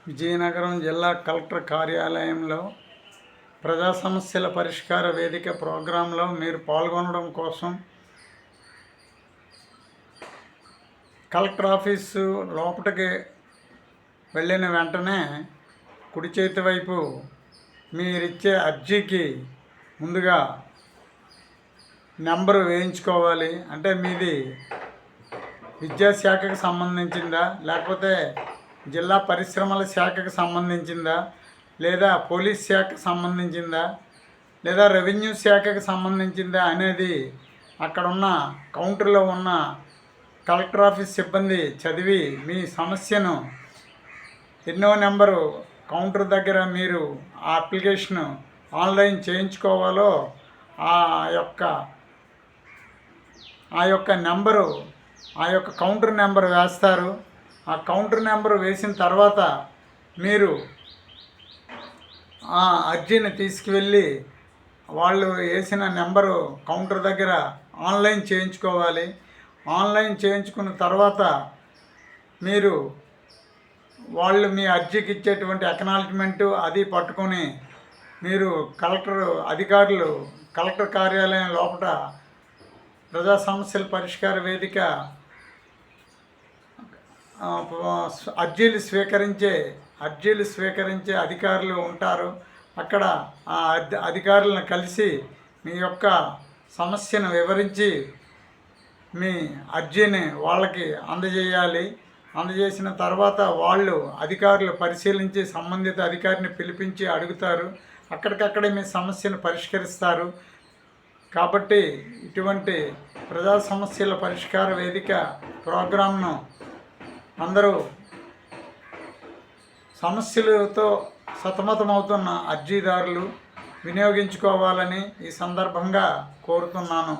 విజయనగరం జిల్లా కలెక్టర్ కార్యాలయంలో ప్రజా సమస్యల పరిష్కార వేదిక ప్రోగ్రాంలో మీరు పాల్గొనడం కోసం కలెక్టర్ ఆఫీసు లోపలికి వెళ్ళిన వెంటనే కుడి చేతి వైపు మీరిచ్చే అర్జీకి ముందుగా నెంబరు వేయించుకోవాలి. అంటే మీది విద్యాశాఖకు సంబంధించిందా, లేకపోతే జిల్లా పరిశ్రమల శాఖకు సంబంధించిందా, లేదా పోలీస్ శాఖకు సంబంధించిందా, లేదా రెవెన్యూ శాఖకు సంబంధించిందా అనేది అక్కడున్న కౌంటర్లో ఉన్న కలెక్టర్ ఆఫీస్ సిబ్బంది చదివి మీ సమస్యను ఎన్నో నెంబరు కౌంటర్ దగ్గర మీరు ఆ అప్లికేషను ఆన్లైన్ చేయించుకోవాలో ఆ యొక్క నెంబరు, ఆ యొక్క కౌంటర్ నెంబర్ వేస్తారు. ఆ కౌంటర్ నెంబర్ వేసిన తర్వాత మీరు ఆ అర్జీని తీసుకువెళ్ళి వాళ్ళు వేసిన నెంబరు కౌంటర్ దగ్గర ఆన్లైన్ చేయించుకోవాలి. ఆన్లైన్ చేయించుకున్న తర్వాత మీరు వాళ్ళు మీ అర్జీకి ఇచ్చేటువంటి అక్నాలజ్మెంటు అది పట్టుకొని మీరు కలెక్టర్ కార్యాలయం లోపల ప్రజా సమస్యల పరిష్కార వేదిక అర్జీలు స్వీకరించే అధికారులు ఉంటారు. అక్కడ ఆ అధికారులను కలిసి మీ యొక్క సమస్యను వివరించి మీ అర్జీని వాళ్ళకి అందజేయాలి. అందజేసిన తర్వాత వాళ్ళు అధికారులు పరిశీలించి సంబంధిత అధికారిని పిలిపించి అడుగుతారు. అక్కడికక్కడే మీ సమస్యను పరిష్కరిస్తారు. కాబట్టి ఇటువంటి ప్రజా సమస్యల పరిష్కార వేదిక ప్రోగ్రాంను అందరూ సమస్యలతో సతమతమవుతున్న అర్జీదారులు వినియోగించుకోవాలని ఈ సందర్భంగా కోరుతున్నాను.